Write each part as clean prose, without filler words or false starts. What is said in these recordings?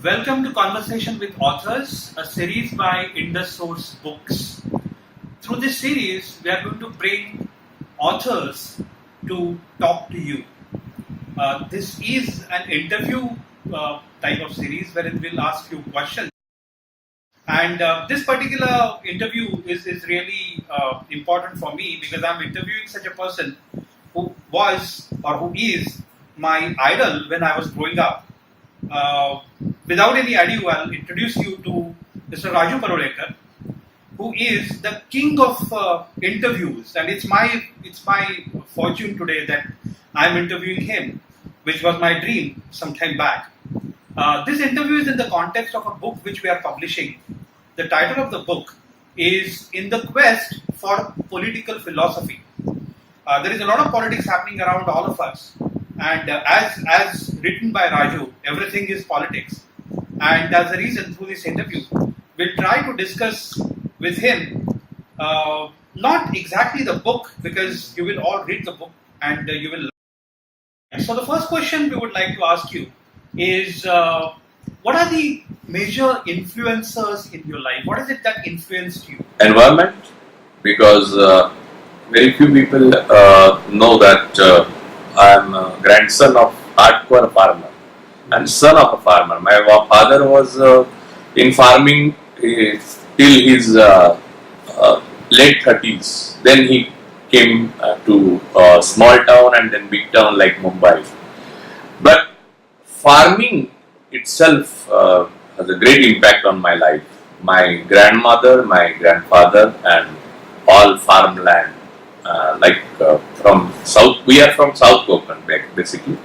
Welcome to Conversation with Authors, a series by Indus Source Books. Through this series, we are going to bring authors to talk to you. This is an interview type of series wherein we'll ask you questions. And this particular interview is really important for me because I'm interviewing such a person who was or who is my idol when I was growing up. Without any ado, I'll introduce you to Mr. Raju Parolekar, who is the king of interviews, and it's my fortune today that I'm interviewing him, which was my dream some time back. This interview is in the context of a book which we are publishing. The title of the book is In the Quest for Political Philosophy. There is a lot of politics happening around all of us, and as written by Raju, everything is politics. And that's the reason through this interview, we'll try to discuss with him not exactly the book, because you will all read the book and you will. So the first question we would like to ask you is, what are the major influencers in your life? What is it that influenced you? Environment, because very few people know that I am a grandson of hardcore farmer and son of a farmer. My father was in farming till his late 30s. Then he came to a small town and then big town like Mumbai. But farming itself has a great impact on my life. My grandmother, my grandfather, and all farmland. From South, we are from South Konkan basically.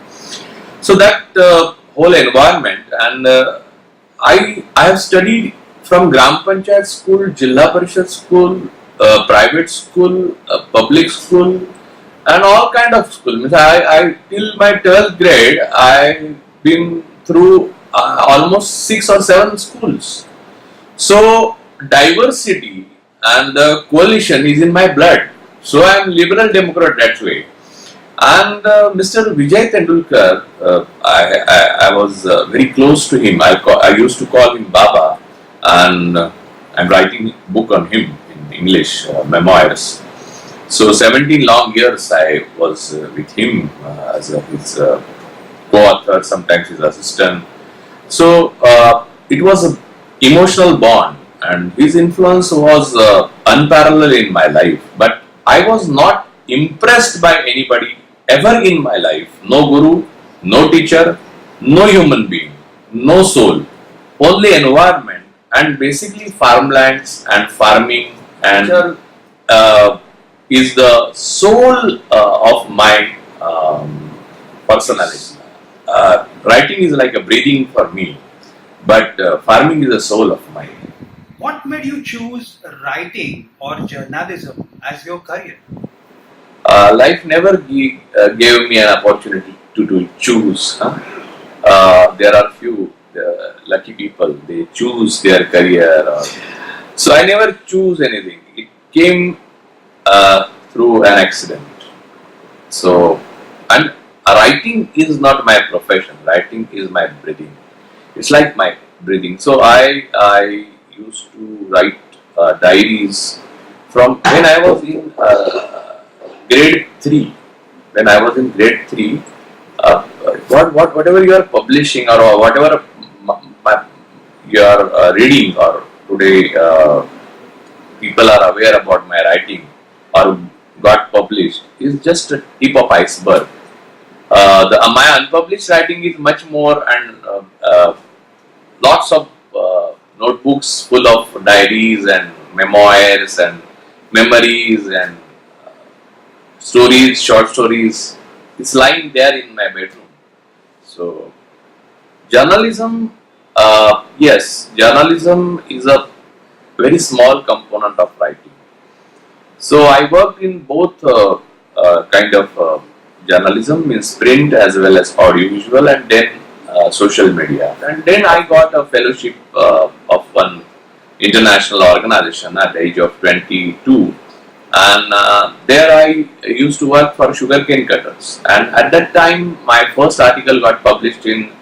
So that whole environment, and I have studied from Gram Panchayat school, Jilla Parishad school, private school, public school, and all kind of school. Means I till my 12th grade, I've been through almost 6 or 7 schools. So diversity and the coalition is in my blood. So I am liberal democrat that way. And Mr. Vijay Tendulkar, I was very close to him. I used to call him Baba, and I'm writing a book on him in English, memoirs. So 17 long years I was with him as his co-author, sometimes his assistant. So it was an emotional bond, and his influence was unparalleled in my life. But I was not impressed by anybody ever in my life. No guru, no teacher, no human being, no soul, only environment, and basically farmlands and farming, and is the soul of my personality. Writing is like a breathing for me, but farming is the soul of mine. What made you choose writing or journalism as your career? Life never gave me an opportunity to choose. There are few lucky people, they choose their career. So I never choose anything. It came through an accident. So, and writing is not my profession. Writing is my breathing. It's like my breathing. So I used to write diaries from when I was in grade 3. When I was in grade 3, whatever you are publishing or whatever you are reading, or today people are aware about my writing or got published, is just a tip of iceberg. My unpublished writing is much more, and lots of notebooks full of diaries and memoirs and memories and stories, short stories. It's lying there in my bedroom. So journalism, yes, journalism is a very small component of writing. So I worked in both kind of journalism, means print as well as audiovisual, and then social media. And then I got a fellowship of one international organization at the age of 22. And there I used to work for sugarcane cutters. And at that time, my first article got published in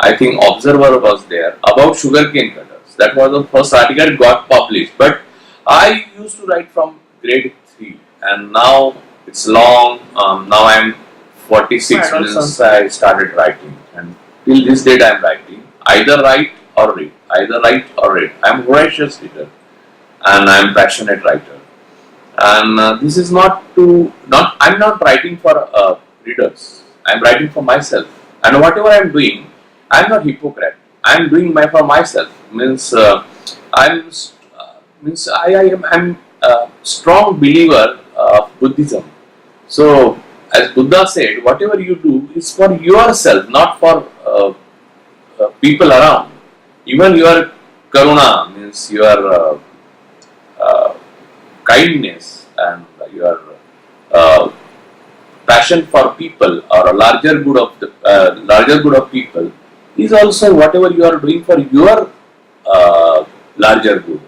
I think Observer was there about sugarcane cutters. That was the first article got published. But I used to write from grade 3, and now it's long. Now I'm 46 since I started writing, and till this date I'm writing. Either write or read. Either write or read. I'm voracious reader, and I'm passionate writer. And this is not. I'm not writing for readers. I'm writing for myself. And whatever I'm doing, I'm not hypocrite. I'm doing for myself. Means I'm a strong believer of Buddhism. So as Buddha said, whatever you do is for yourself, not for people around. Even your karuna means your kindness and your passion for people or a larger good of people is also whatever you are doing for your larger good,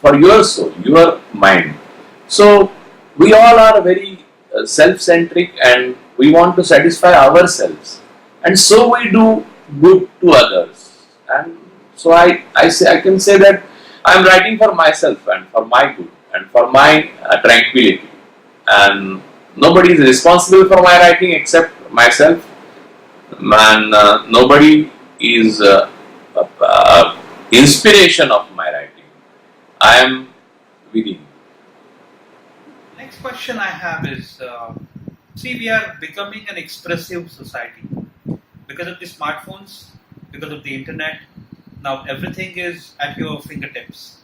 for your soul, your mind. So we all are very self-centric, and we want to satisfy ourselves, and so we do good to others. And so I can say that I am writing for myself and for my good and for my tranquility, and nobody is responsible for my writing except myself, and nobody is inspiration of my writing. I am within. Next question I have is, see, we are becoming an expressive society because of the smartphones, because of the internet. Now everything is at your fingertips.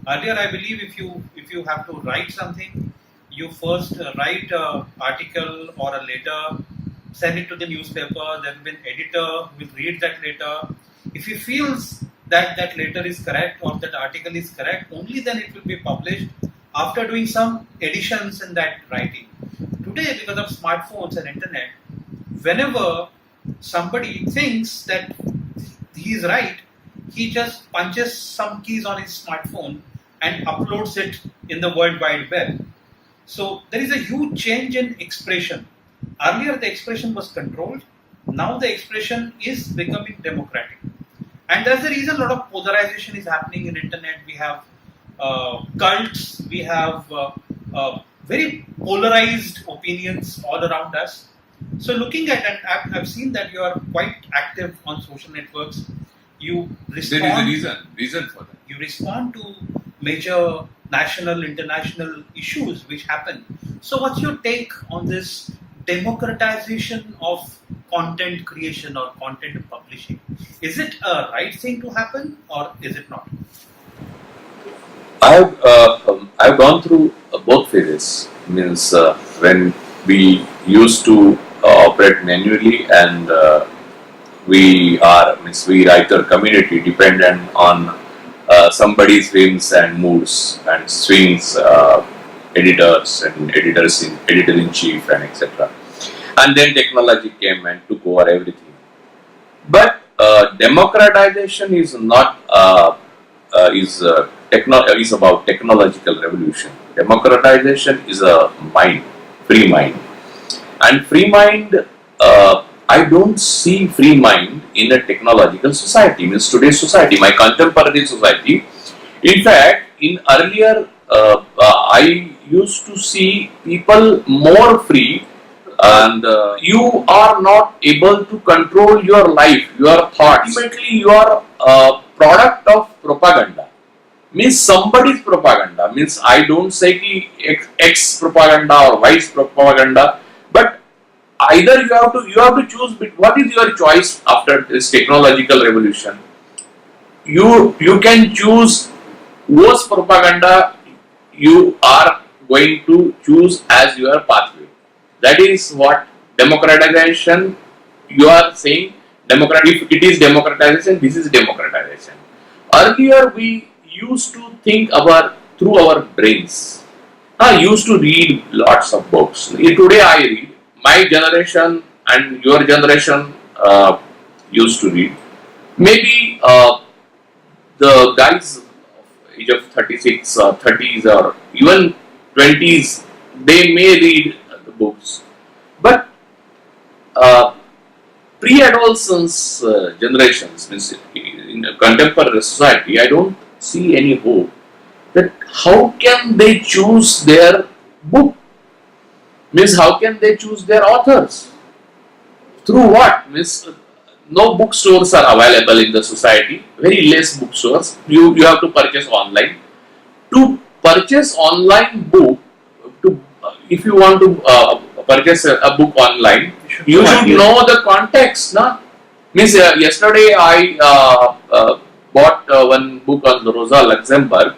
Earlier, I believe if you have to write something, you first write an article or a letter, send it to the newspaper. There will be an editor who will read that letter. If he feels that that letter is correct or that article is correct, only then it will be published after doing some additions in that writing. Today, because of smartphones and internet, whenever somebody thinks that he is right, he just punches some keys on his smartphone and uploads it in the World Wide Web. So there is a huge change in expression. Earlier the expression was controlled. Now the expression is becoming democratic. And that's the reason a lot of polarization is happening in internet. We have cults, we have very polarized opinions all around us. So looking at, and I've seen that you are quite active on social networks. You respond. There is a reason for that. You respond to major national, international issues which happen. So what's your take on this democratization of content creation or content publishing? Is it a right thing to happen or is it not? I've gone through both phases. Means when we used to operate manually, and we writer community dependent on somebody's whims and moods and swings, editors and editor in chief and etc. And then technology came and took over everything. But democratization is not is about technological revolution. Democratization is a mind, free mind, and free mind. I don't see free mind in a technological society. Means today's society, my contemporary society. In fact, in earlier, I used to see people more free, and you are not able to control your life, your thoughts. Ultimately, you are a product of propaganda. Means somebody's propaganda. Means I don't say ki X propaganda or Y propaganda, but either you have to choose what is your choice after this technological revolution. You can choose whose propaganda you are going to choose as your pathway. That is what democratization you are saying. If it is democratization, this is democratization. Earlier we used to think through our brains. I used to read lots of books. Today I read. My generation and your generation used to read. Maybe the guys of age of 36 or 30s or even 20s, they may read the books. But pre-adolescence generations, means in a contemporary society, I don't see any hope that how can they choose their book? Means how can they choose their authors? Through what? Means no bookstores are available in the society. Very less bookstores. You have to purchase online. To purchase online book, to if you want to purchase a book online, you should know the context, na? Means yesterday I bought one book on Rosa Luxemburg,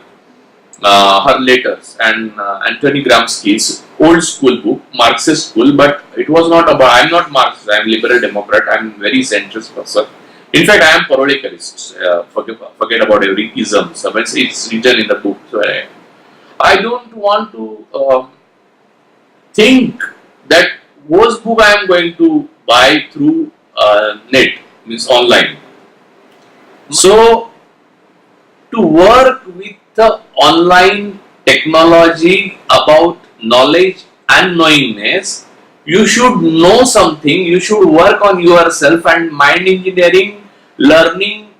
her letters, and Anthony Gramsci's old school book, Marxist school, but it was not about, I'm not Marxist, I'm liberal democrat, I'm very centrist person. In fact, I am parolekarist, forget about every ism, so it's written in the book. So I don't want to think that whose book I am going to buy through net, means online. So, to work with the online technology about knowledge and knowingness, you should know something, you should work on yourself, and mind engineering, learning,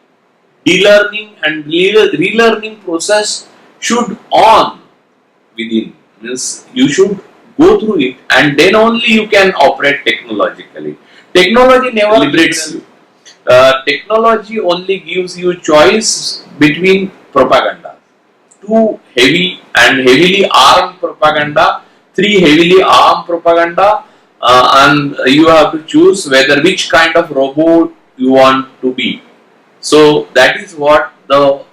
de-learning and relearning process should on within. Means you should go through it, and then only you can operate technologically. Technology never liberates you. Technology only gives you choice between propaganda. 2 heavy and heavily armed propaganda, 3 heavily armed propaganda, and you have to choose whether which kind of robot you want to be. So that is what the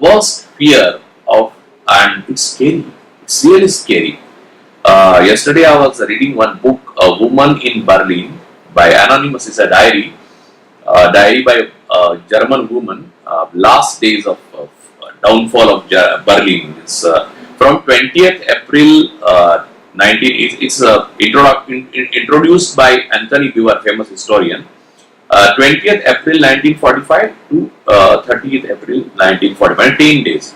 worst fear of, and it's scary. It's really scary. Yesterday I was reading one book, A Woman in Berlin, by Anonymous. It's a diary by a German woman, last days of downfall of Berlin. It's from 20th April 19. It's introduced by Anthony Beevor, famous historian. 20th April 1945 to 30th April 1945, 10 days.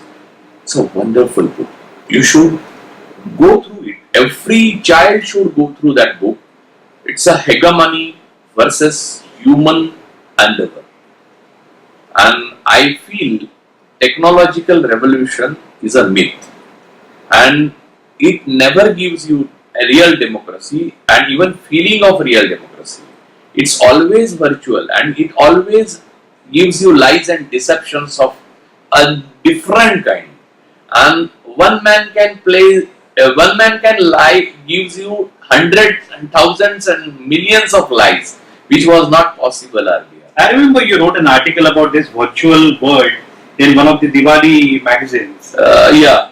It's a wonderful book. You should go through it. Every child should go through that book. It's a hegemony versus human endeavor. And I feel technological revolution is a myth. And it never gives you a real democracy and even feeling of real democracy. It's always virtual, and it always gives you lies and deceptions of a different kind. And one man can lie, gives you hundreds and thousands and millions of lies, which was not possible earlier. I remember you wrote an article about this virtual world in one of the Diwali magazines. Yeah.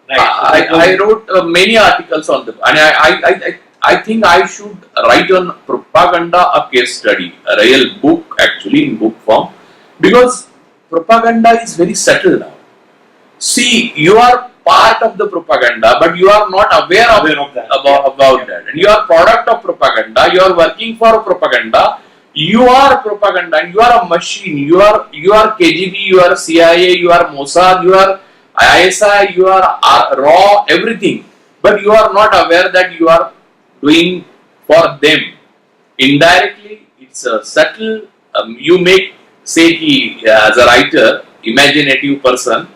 Right. I wrote many articles on the, and I think I should write on propaganda a case study, a real book actually in book form, because propaganda is very subtle now. See, you are part of the propaganda, but you are not aware of that. About that. And you are product of propaganda, you are working for propaganda, you are propaganda, and you are a machine, you are KGB, you are CIA, you are Mossad, you are ISI, you are RAW, everything. But you are not aware that you are doing for them. Indirectly, it's a subtle, you make, say he, as a writer, imaginative person,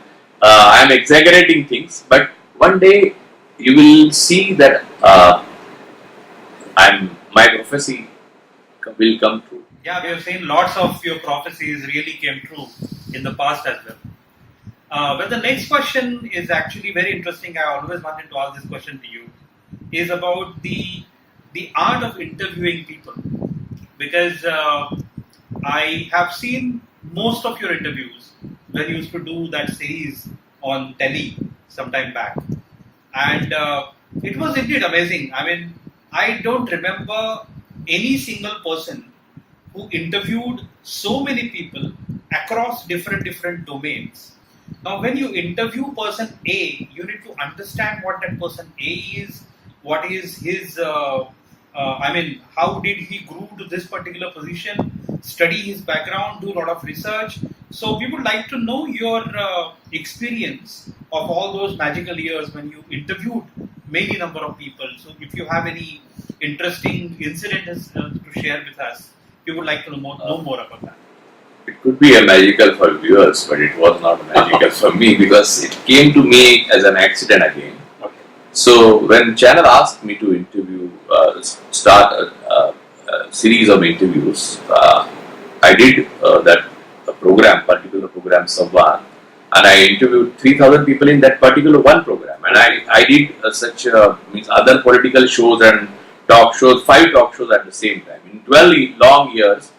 I am exaggerating things, but one day you will see that my prophecy will come true. Yeah, we have seen lots of your prophecies really came true in the past as well. But the next question is actually very interesting. I always wanted to ask this question to you. Is about the art of interviewing people, because I have seen most of your interviews when you used to do that series on telly some time back, and it was indeed amazing. I mean, I don't remember any single person who interviewed so many people across different domains. Now, when you interview person A, you need to understand what that person A is, what is his, how did he grew to this particular position, study his background, do a lot of research. So we would like to know your experience of all those magical years when you interviewed many number of people. So if you have any interesting incidents to share with us, you would like to know more about that? It could be a magical for viewers, but it was not magical for me because it came to me as an accident again. Okay. So when channel asked me to interview, start a series of interviews, I did that particular program, Samvad, and I interviewed 3,000 people in that particular one program. And I did such means other political shows and talk shows, 5 talk shows at the same time. In 12 long years,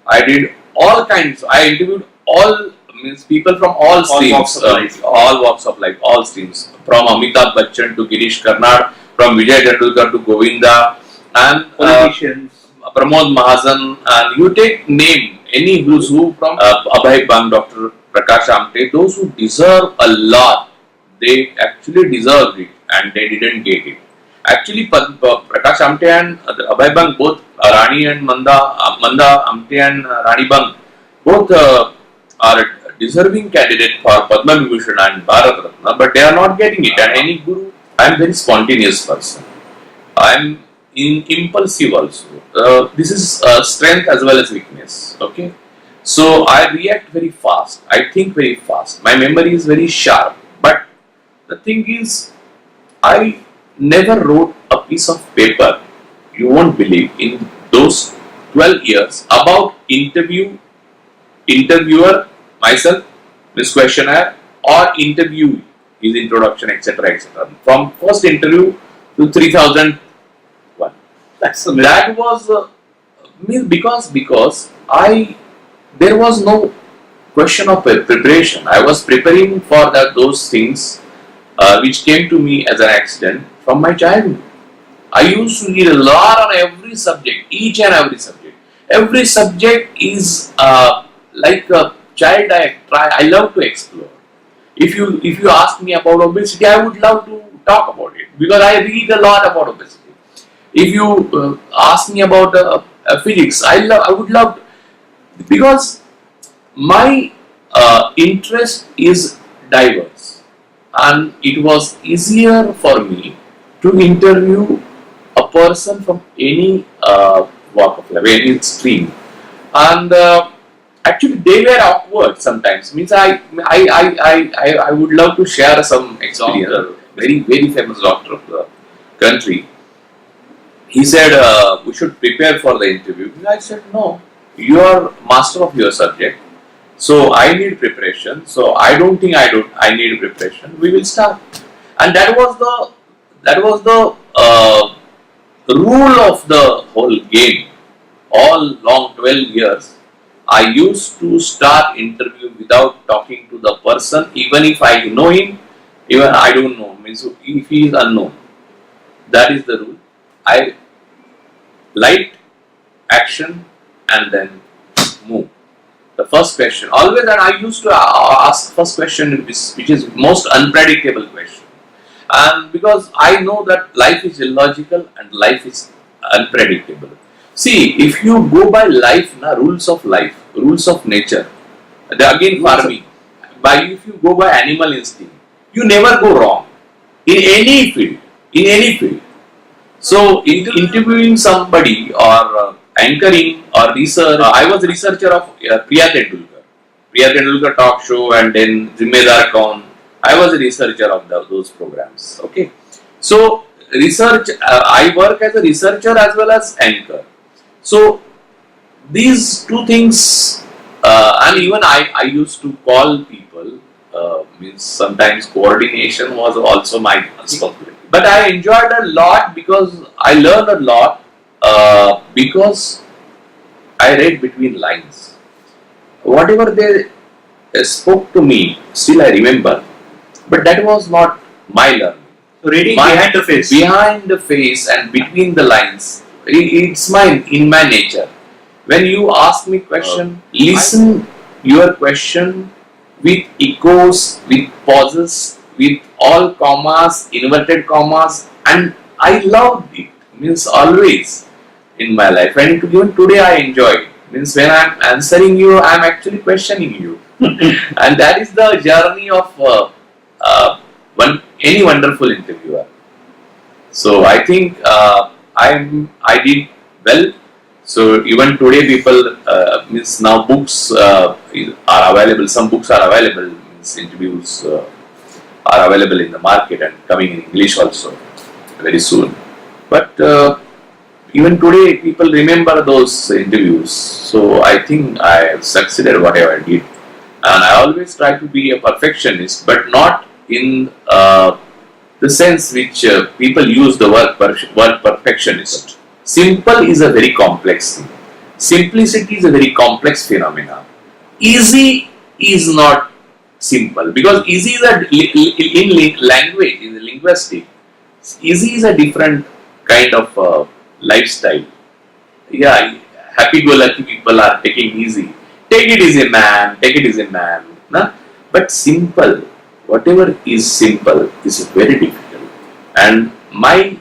I did all kinds. I interviewed all means people from all streams, all walks of life, all streams. From Amitabh Bachchan to Girish Karnad, from Vijay Tendulkar to Govinda, and Politicians. Pramod Mahajan, and you take name any who's who from Abhay Bang, Dr. Prakash Amte, those who deserve a lot, they actually deserved it and they didn't get it. Actually, Prakash Amte and Abhay Bang, both Rani and Manda Amte and Rani Bang, both are deserving candidate for Padma Vibhushan and Bharat Ratna, but they are not getting it. And any guru, I am very spontaneous person. I am impulsive also. This is strength as well as weakness. Okay, so I react very fast. I think very fast. My memory is very sharp. But the thing is, I never wrote a piece of paper. You won't believe in those 12 years about interviewer, myself, this questionnaire, or interviewee, his introduction, etc., etc. From first interview to 3001. That was because there was no question of preparation. I was preparing for those things which came to me as an accident from my childhood. I used to read a lot on every subject, each and every subject. Every subject is like a child. I love to explore. If you ask me about obesity, I would love to talk about it because I read a lot about obesity. If you ask me about physics, I would love to, because my interest is diverse, and it was easier for me to interview a person from any walk of life, any stream, and actually they were awkward sometimes. Means I would love to share some experience. Very famous doctor of the country. He said we should prepare for the interview. I said no. You are master of your subject, so I need preparation. So I don't think I need preparation. We will start, and that was the rule of the whole game. All long 12 years, I used to start interview without talking to the person, even if I know him, even I don't know. Means if he is unknown, that is the rule. I light, action, and then move. The first question always, and I used to ask first question which is most unpredictable question, and because I know that life is illogical and life is unpredictable. See, if you go by life, rules of life, rules of nature, again farming, if you go by animal instinct, you never go wrong in any field. So, interviewing somebody or anchoring or research, I was a researcher of Priya Tendulkar talk show, and then Zimmedar Kaun. I was a researcher of those programs. Okay, so research. I work as a researcher as well as anchor. So these two things, and even I used to call people. Means sometimes coordination was also my responsibility. But I enjoyed a lot because I learned a lot because I read between lines. Whatever they spoke to me, still I remember. But that was not my learning. So reading behind the face. Behind the face and between the lines. It's in my nature. When you ask me question, listen your question with echoes, with pauses, with all commas, inverted commas, and I loved it. Means always in my life, and even today I enjoy it. Means when I am answering you, I am actually questioning you, and that is the journey of any wonderful interviewer. So I think I did well. So even today, people means now books are available. Some books are available. Means interviews are available in the market and coming in English also very soon. But even today, people remember those interviews. So I think I have succeeded whatever I did, and I always try to be a perfectionist, but not in the sense which people use the word perfectionist. Simple is a very complex thing. Simplicity is a very complex phenomenon. Easy is not simple, because easy is in language, in the linguistic, easy is a different kind of lifestyle. Yeah, happy-go-lucky people are taking easy. Take it easy, man. Take it easy, man. Nah? But simple, whatever is simple, is very difficult. And my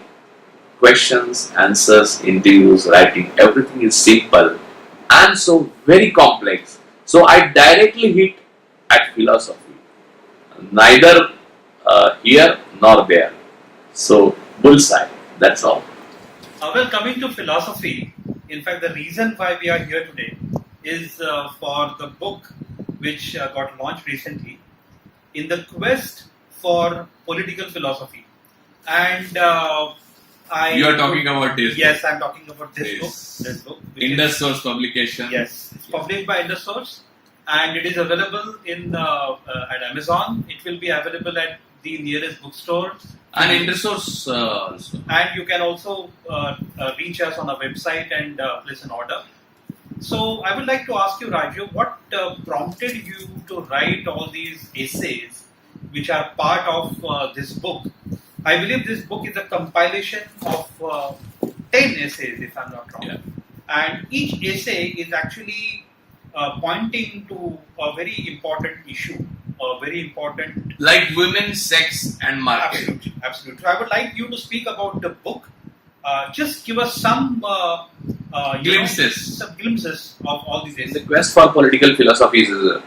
questions, answers, interviews, writing, everything is simple and so very complex. So I directly hit at philosophy, neither here nor there. So bullseye. That's all. Well, coming to philosophy, in fact, the reason why we are here today is for the book which got launched recently, In the Quest for Political Philosophy. And You are talking about this. Yes, I'm talking about this Yes. book. This book. which Indus Source publication. Yes, it's published by Indus Source, and it is available in at Amazon. It will be available at the nearest bookstore, And Indus Source also. and you can also reach us on our website and place an order. So I would like to ask you, Raju, what prompted you to write all these essays, which are part of this book? I believe this book is a compilation of 10 essays, if I'm not wrong. Yeah. And each essay is actually pointing to a very important issue, a very important. Like women, sex, and market. Absolutely, absolutely. So I would like you to speak about the book. Just give us some Glimpses. some glimpses of all these The essays. Quest for Political Philosophy is a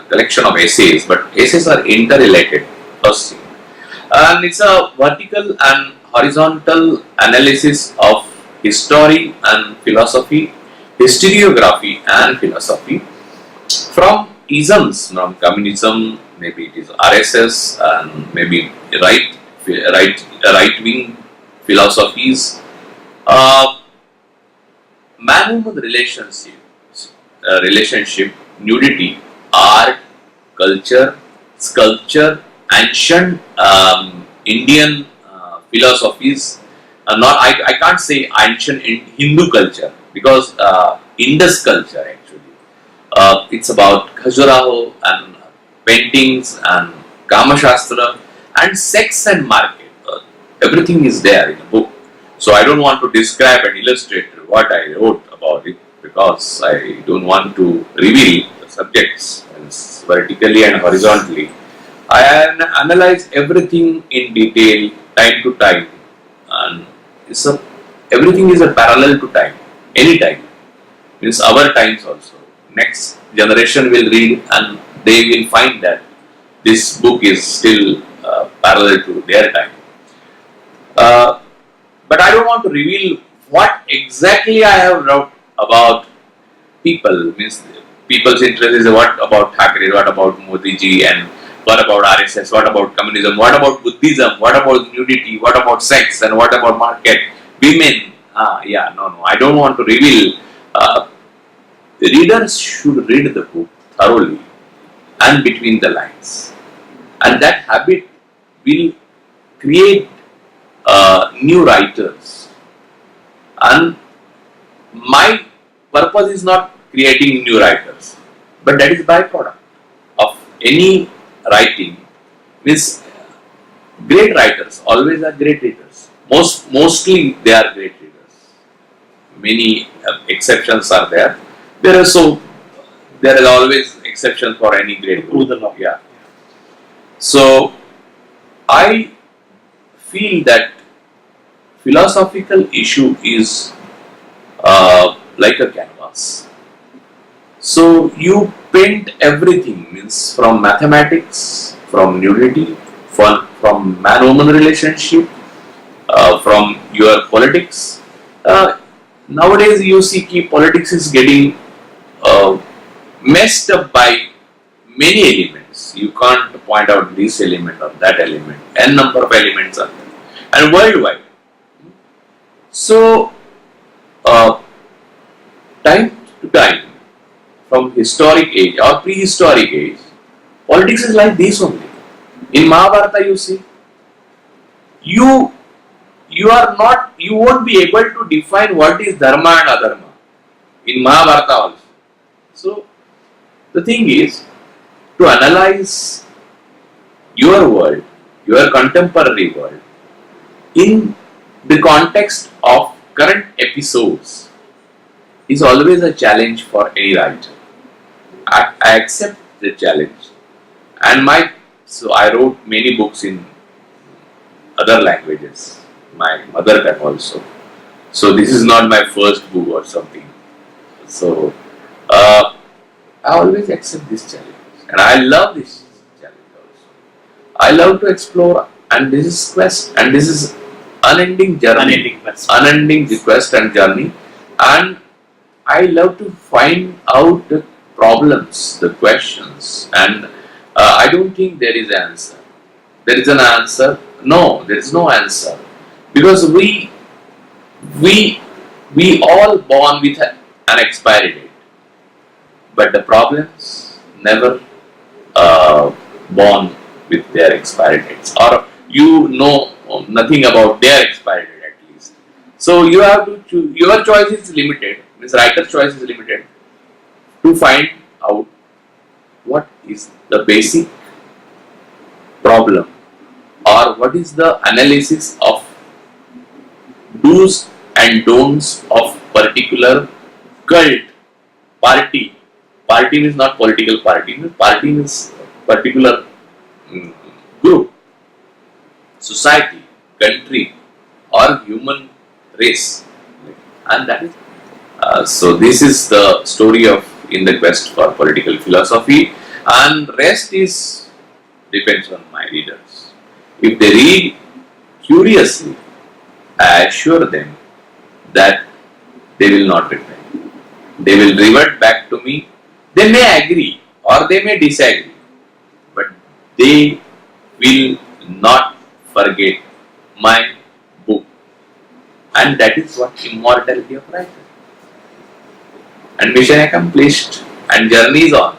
collection of essays, but essays are interrelated. First thing. And it's a vertical and horizontal analysis of history and philosophy, historiography and philosophy, from isms, from communism, maybe it is RSS, and maybe right wing philosophies, man-woman relationship, nudity, art, culture, sculpture, ancient Indian philosophies. I can't say ancient Hindu culture, because Indus culture actually. It's about Khajuraho and paintings and Kama Shastra and sex and market. Everything is there in the book. So I don't want to describe and illustrate what I wrote about it, because I don't want to reveal the subjects vertically and horizontally. I analyze everything in detail, time to time, and everything is a parallel to time, any time. Means our times also. Next generation will read and they will find that this book is still parallel to their time. But I don't want to reveal what exactly I have wrote about people. Means people's interest is what about Thackeray, what about Modi ji, and what about RSS, what about communism, what about Buddhism, what about nudity, what about sex, and what about market, women. No, I don't want to reveal. The readers should read the book thoroughly and between the lines, and that habit will create new writers. And my purpose is not creating new writers, but that is byproduct of any writing. Means great writers always are great readers. Mostly they are great readers. Many exceptions are there. There is always exception for any great book. Yeah. So I feel that philosophical issue is like a canvas. So you paint everything, means from mathematics, from nudity, from man-woman relationship, from your politics. Nowadays, you see, politics is getting messed up by many elements. You can't point out this element or that element. N number of elements are there, and worldwide. So, time to time, from historic age or prehistoric age, politics is like this only. In Mahabharata, you see, you you won't be able to define what is dharma and adharma in Mahabharata also. So the thing is to analyze your world, your contemporary world, in the context of current episodes is always a challenge for any writer. I accept the challenge, and so I wrote many books in other languages, my mother tongue also. So this is not my first book or something. So I always accept this challenge, and I love this challenge also. I love to explore, and this is quest, and this is unending journey, unending quest and journey, and I love to find out the problems, the questions, and I don't think there is an answer. There is an answer. No, there is no answer, because we all born with an expiry date, but the problems never born with their expiry dates, or you know nothing about their expiry date at least. So you have to choose. Your choice is limited. Means writer's choice is limited to find out what is the basic problem, or what is the analysis of do's and don'ts of particular cult, party. Party means not political party. Party means particular group, society, country, or human race, and that is. So this is the story of In the Quest for Political Philosophy, and rest is depends on my readers. If they read curiously, I assure them that they will not repent. They will revert back to me. They may agree or they may disagree, but they will not forget my book. And that is what immortality of writer. And mission accomplished, and journey is on.